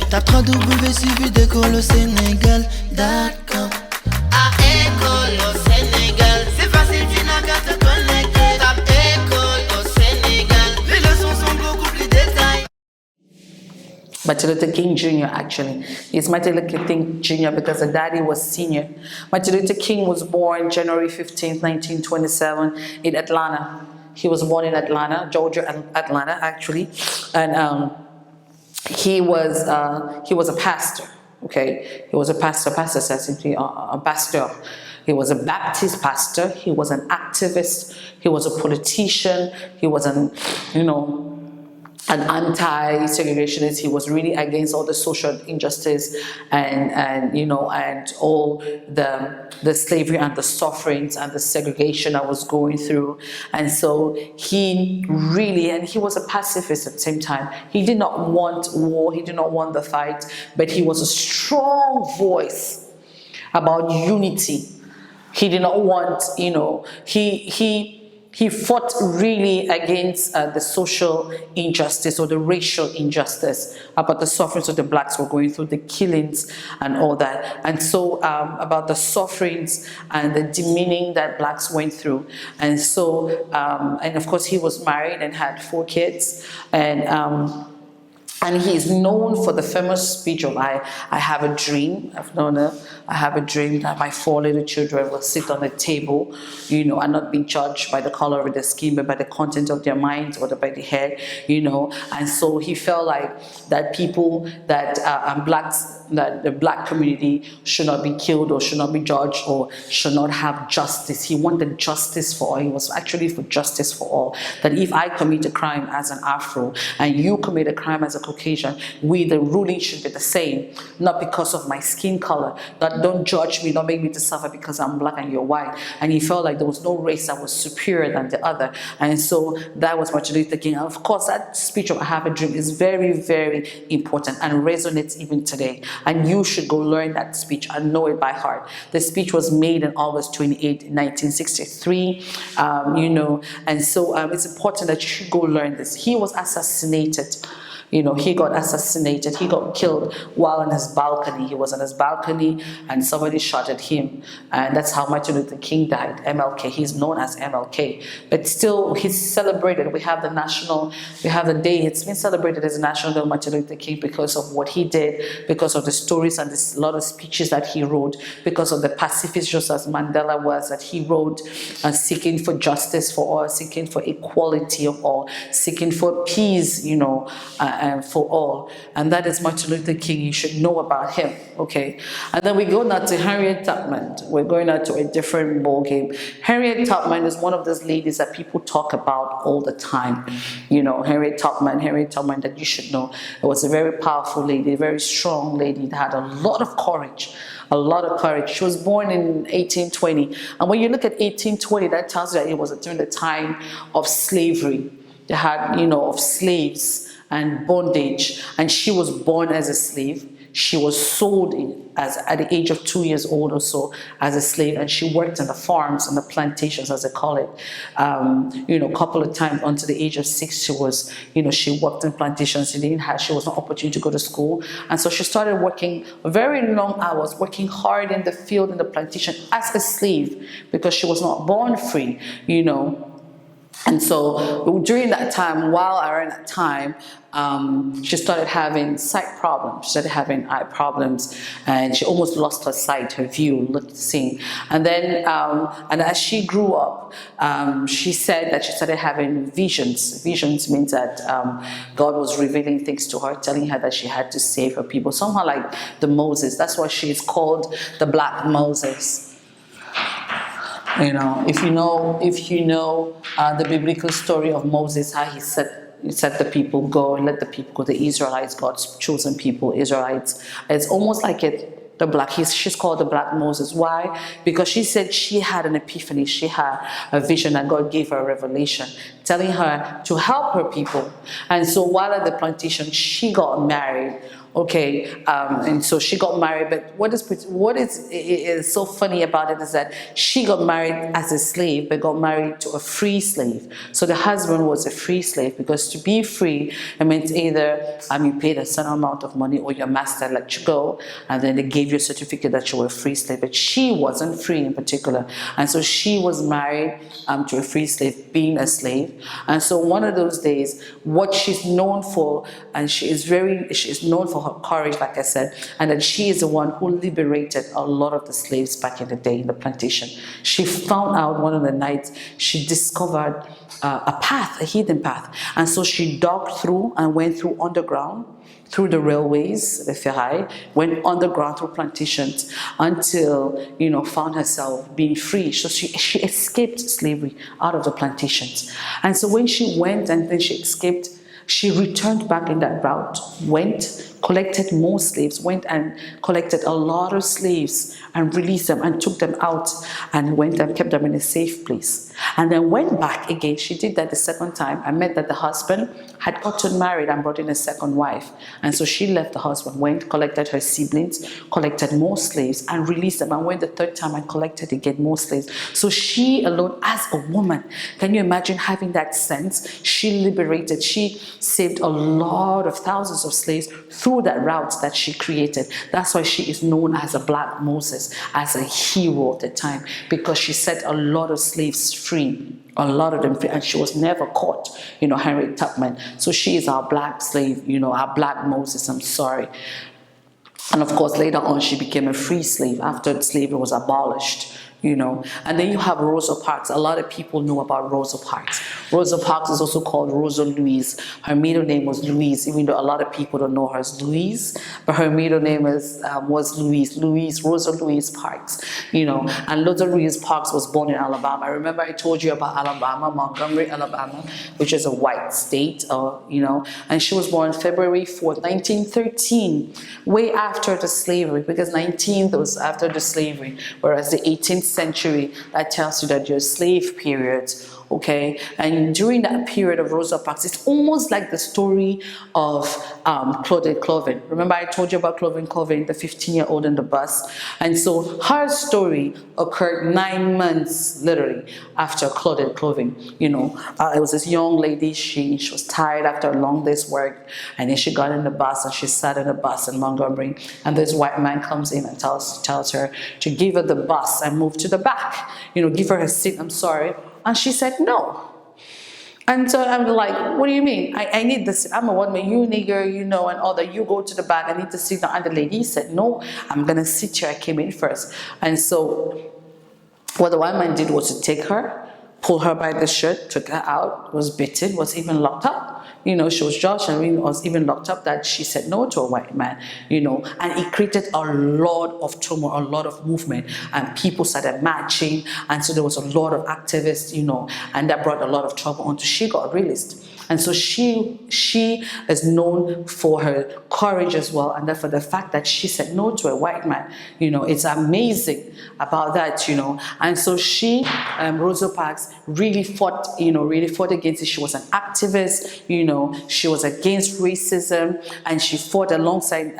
Tape 3W suivi d'école au Sénégal. D'accord. À école au Sénégal, c'est facile, tu n'as qu'à te connecter. Tape école au Sénégal, les leçons sont beaucoup plus détaillées. Martin Luther King Jr. actually. He's Martin Luther King Jr. because the daddy was senior. Martin Luther King was born January 15th, 1927 in Atlanta. He was born in Atlanta, Georgia, Atlanta actually. And he was a pastor, okay? He was a pastor says simply a pastor. He was a Baptist pastor, he was an activist, he was a politician, he was an anti-segregationist. He was really against all the social injustice and all the slavery and the sufferings and the segregation I was going through. And so he was a pacifist at the same time. He did not want war, he did not want the fight, but he was a strong voice about unity. He did not want, he fought really against the social injustice or the racial injustice about the sufferings of the blacks were going through, the killings and all that. And so about the sufferings and the demeaning that blacks went through. And so, and of course he was married and had 4 kids. And he is known for the famous speech of I have a dream. I have a dream that my 4 little children will sit on a table, and not be judged by the color of their skin, but by the content of their minds or by the head, And so he felt like that people that blacks, that the black community should not be killed or should not be judged or should not have justice. He wanted justice for all. He was actually for justice for all. That if I commit a crime as an Afro and you commit a crime as a Caucasian, the ruling should be the same, not because of my skin color. That don't judge me, don't make me to suffer because I'm black and you're white. And he felt like there was no race that was superior than the other. And so that was Martin Luther King. And of course, that speech of I have a dream is very, very important and resonates even today. And you should go learn that speech and know it by heart. The speech was made on August 28, 1963, and so it's important that you should go learn this. He was assassinated. He got assassinated. He got killed while on his balcony. He was on his balcony and somebody shot at him. And that's how Martin Luther King died, MLK. He's known as MLK. But still, he's celebrated. We have the day. It's been celebrated as National Day of Martin Luther King because of what he did, because of the stories and a lot of speeches that he wrote, because of the pacifist, just as Mandela was, that he wrote, seeking for justice for all, seeking for equality of all, seeking for peace, and for all. And that is Martin Luther King. You should know about him, okay? And then we go now to Harriet Tubman. We're going now to a different ball game. Harriet Tubman is one of those ladies that people talk about all the time. Harriet Tubman that you should know. It was a very powerful lady, a very strong lady that had a lot of courage. She was born in 1820. And when you look at 1820, that tells you that it was during the time of slavery. They had, of slaves and bondage, and she was born as a slave. She was sold at the age of 2 years old or so as a slave, and she worked on the farms and the plantations, as they call it, a couple of times until the age of 6. She worked in plantations. She was not opportunity to go to school, and so she started working very long hours, working hard in the field, in the plantation as a slave, because she was not born free, And so during that time, around that time, she started having sight problems. She started having eye problems, and she almost lost her sight, her view, seeing. And then, and as she grew up, she said that she started having visions. Visions means that God was revealing things to her, telling her that she had to save her people. Somehow like the Moses. That's why she is called the Black Moses. If you know the biblical story of Moses, how he set the people go and let the people go, the Israelites, God's chosen people, Israelites. It's almost like she's called the Black Moses. Why? Because she said she had an epiphany, she had a vision, and God gave her a revelation, telling her to help her people. And so while at the plantation, she got married Okay, and so she got married. But is so funny about it is that she got married as a slave, but got married to a free slave. So the husband was a free slave, because to be free, it meant either you paid a certain amount of money, or your master let you go, and then they gave you a certificate that you were a free slave. But she wasn't free in particular, and so she was married to a free slave, being a slave. And so one of those days, what she's known for, and she is known for her courage, like I said, and that she is the one who liberated a lot of the slaves back in the day in the plantation. She found out one of the nights, she discovered a path, a hidden path, and so she dug through and went through underground, through the railways, the ferraille, went underground through plantations until, found herself being free. So she escaped slavery out of the plantations. And so when she went and then she escaped, she returned back in that route, went, collected more slaves, went and collected a lot of slaves and released them and took them out and went and kept them in a safe place. And then went back again. She did that the second time. I met that the husband had gotten married and brought in a second wife. And so she left the husband, went, collected her siblings, collected more slaves and released them, and went the third time and collected again more slaves. So she alone, as a woman, can you imagine having that sense? She liberated, she saved a lot of thousands of slaves through that route that she created. That's why she is known as a Black Moses, as a hero at the time, because she set a lot of slaves free, a lot of them free, and she was never caught, Harriet Tubman. So she is our Black slave, our Black Moses, I'm sorry. And of course, later on, she became a free slave after slavery was abolished. And then you have Rosa Parks. A lot of people know about Rosa Parks. Rosa Parks is also called Rosa Louise. Her middle name was Louise, even though a lot of people don't know her as Louise, but her middle name was Louise, Rosa Louise Parks, and Rosa Louise Parks was born in Alabama. I remember I told you about Alabama, Montgomery, Alabama, which is a white state, and she was born February 4th, 1913, way after the slavery, because 19th was after the slavery, whereas the 18th century, that tells you that your slave period, okay? And during that period of Rosa Parks, it's almost like the story of Claudette Colvin. Remember I told you about Claudette Colvin, the 15-year-old in the bus? And so her story occurred 9 months, literally, after Claudette Colvin. It was this young lady, she was tired after a long day's work, and then she got in the bus and she sat in the bus in Montgomery, and this white man comes in and tells her to give her the bus and move to the back, give her a seat, I'm sorry. And she said no. And so I'm like, what do you mean? I need this. I'm a woman, you nigger, and all that. You go to the back, I need to sit down. And the lady said, no, I'm going to sit here. I came in first. And so what the white man did was to take her, pull her by the shirt, took her out, was beaten, was even locked up. She was judged and was even locked up that she said no to a white man, and it created a lot of turmoil, a lot of movement, and people started marching, and so there was a lot of activists, and that brought a lot of trouble onto she got released. And so she is known for her courage as well, and for the fact that she said no to a white man. It's amazing about that, And so she, Rosa Parks, really fought against it. She was an activist, she was against racism, and she fought alongside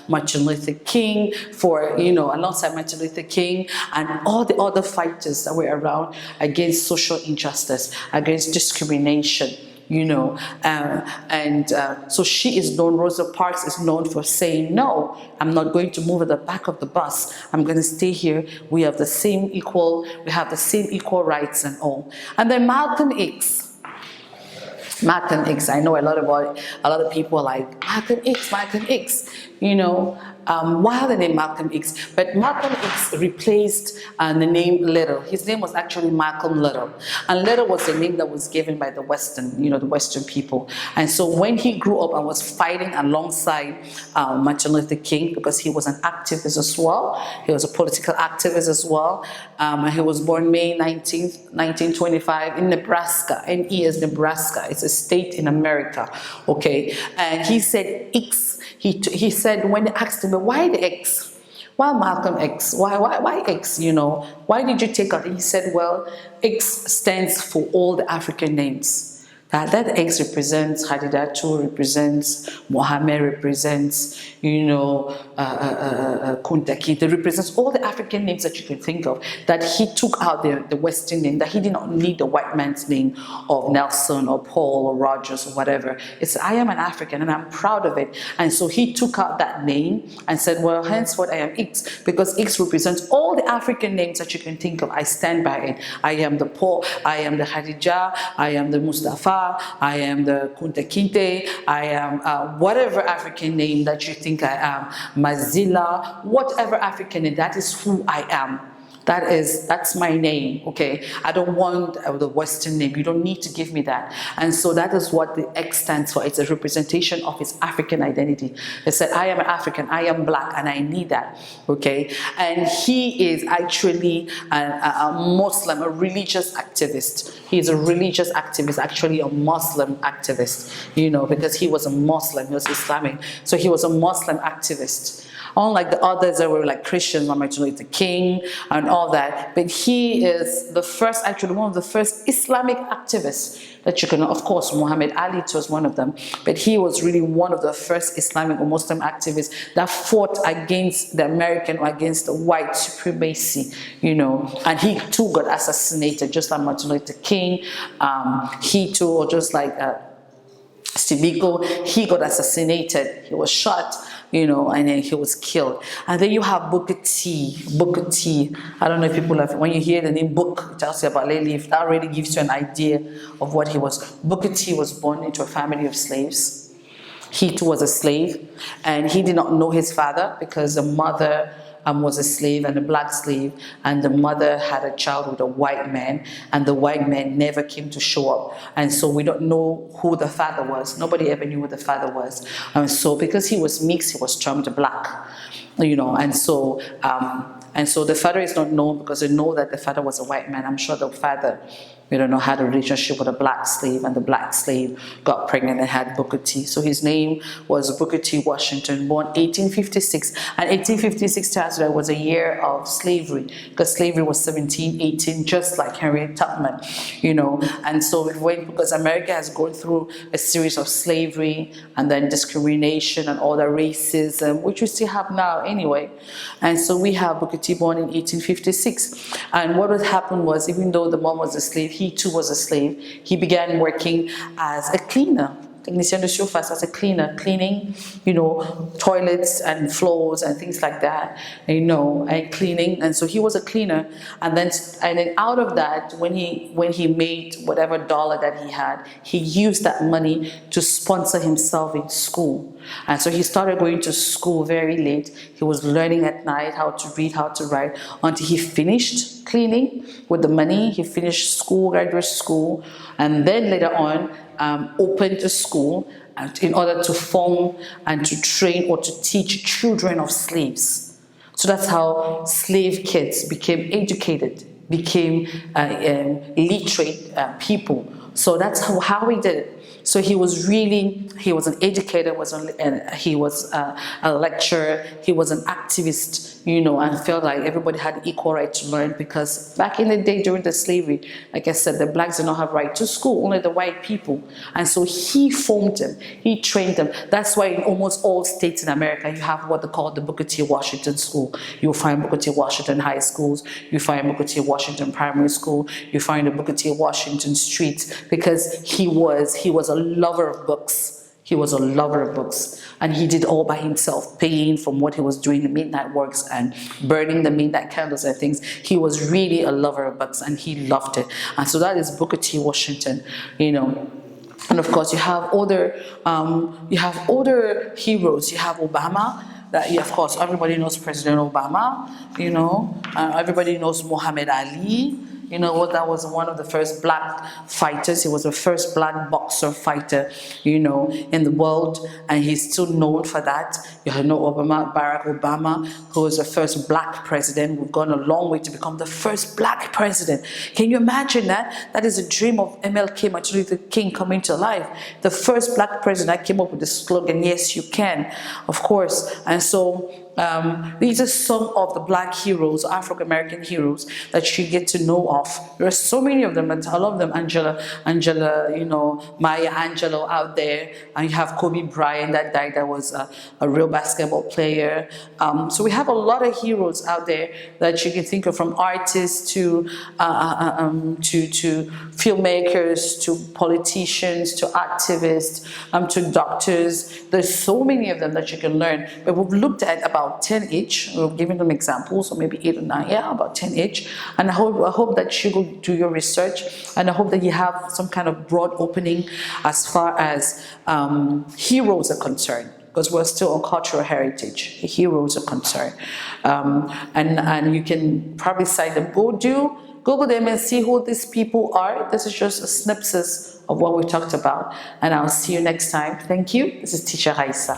Martin Luther King alongside Martin Luther King and all the other fighters that were around against social injustice, against discrimination. So she is known, Rosa Parks is known for saying, no, I'm not going to move at the back of the bus. I'm going to stay here. We have the same equal rights and all. And then Malcolm X, I know a lot of people are like, Malcolm X, why are the name Malcolm X? But Malcolm X replaced the name Little. His name was actually Malcolm Little. And Little was the name that was given by the Western people. And so when he grew up and was fighting alongside Martin Luther King, because he was an activist as well, he was a political activist as well, and he was born May 19th, 1925 in Nebraska. NE is Nebraska. It's a state in America, okay? And he said X. He said, when they asked him, why the X? Why Malcolm X? Why X, Why did you take out? He said, well, X stands for all the African names. That X represents Khadijatu, represents Mohammed, represents, Kunta Kinte, represents all the African names that you can think of, that he took out the Western name, that he did not need the white man's name of Nelson or Paul or Rogers or whatever. It's, I am an African and I'm proud of it. And so he took out that name and said, well, henceforth I am X, because X represents all the African names that you can think of. I stand by it. I am the Paul, I am the Khadija, I am the Mustafa, I am the Kunta Kinte, I am whatever African name that you think I am, Mazila, whatever African name, that is who I am. That's my name, okay? I don't want the Western name. You don't need to give me that. And so that is what the X stands for. It's a representation of his African identity. It said, I am an African, I am black, and I need that, okay? And he is actually a Muslim, a religious activist. He's a religious activist, actually a Muslim activist, because he was a Muslim, he was Islamic. So he was a Muslim activist. Unlike the others that were like Christians, like Martin Luther King and all that. But he is the first, actually one of the first Islamic activists that you can, of course, Muhammad Ali was one of them, but he was really one of the first Islamic or Muslim activists that fought against the American or against the white supremacy, and he too got assassinated, just like Martin Luther King, he too, or just like Steve Biko, he got assassinated, he was shot, and then he was killed. And then you have Booker T. Booker T. I don't know if people have, when you hear the name Book, it tells you about Leaf, that already gives you an idea of what he was. Booker T was born into a family of slaves. He too was a slave, and he did not know his father because the mother was a slave and a black slave, and the mother had a child with a white man, and the white man never came to show up. And so we don't know who the father was. Nobody ever knew who the father was. And so because he was mixed, he was termed black, and so the father is not known because they know that the father was a white man. I'm sure the father, had a relationship with a black slave, and the black slave got pregnant and had Booker T. So his name was Booker T. Washington, born 1856. And 1856 tells you that was a year of slavery, because slavery was 1718, just like Harriet Tubman, And so because America has gone through a series of slavery and then discrimination and all the racism, which we still have now anyway. And so we have Booker T. born in 1856. And what would happen was, even though the mom was a slave, he too was a slave. He began working as a cleaner, technicien de surface, as a cleaner, cleaning, toilets and floors and things like that, and cleaning. And so he was a cleaner. And then out of that, when he made whatever dollar that he had, he used that money to sponsor himself in school. And so he started going to school very late. He was learning at night how to read, how to write, until he finished cleaning with the money. He finished school, graduate school, and then later on opened a school in order to form and to train or to teach children of slaves. So that's how slave kids became educated, became literate people. So that's how he did it. So he was an educator, he was a lecturer, he was an activist, and felt like everybody had equal right to learn, because back in the day during the slavery, like I said, the blacks did not have right to school, only the white people. And so he formed them, he trained them. That's why in almost all states in America, you have what they call the Booker T. Washington School. You'll find Booker T. Washington High Schools, you find Booker T. Washington Primary School, you find the Booker T. Washington Streets, because he was a lover of books. He was a lover of books, and he did all by himself, paying from what he was doing, the midnight works and burning the midnight candles and things. He was really a lover of books, and he loved it. And so that is Booker T. Washington, And of course, you have other heroes. You have Obama. Of course, everybody knows President Obama. Everybody knows Muhammad Ali. That was one of the first black fighters. He was the first black boxer fighter, in the world, and he's still known for that. You know Barack Obama, who was the first black president. We've gone a long way to become the first black president. Can you imagine that? That is a dream of MLK, Martin Luther King, coming to life. The first black president that came up with the slogan, "Yes, you can," of course. And so these are some of the black heroes, African-American heroes, that you get to know off. There are so many of them, but I love them. Angela, Maya Angelou out there, and you have Kobe Bryant that died, that was a real basketball player. So we have a lot of heroes out there that you can think of, from artists to filmmakers, to politicians, to activists, to doctors. There's so many of them that you can learn. But we've looked at about 10 each. We've given them examples, or maybe 8 or 9, about 10 each. And I hope that you will do your research, and I hope that you have some kind of broad opening as far as heroes are concerned, because we're still on cultural heritage. Heroes are concerned. And you can probably cite them. Google them and see who these people are. This is just a synopsis of what we talked about. And I'll see you next time. Thank you. This is Teacher Raissa.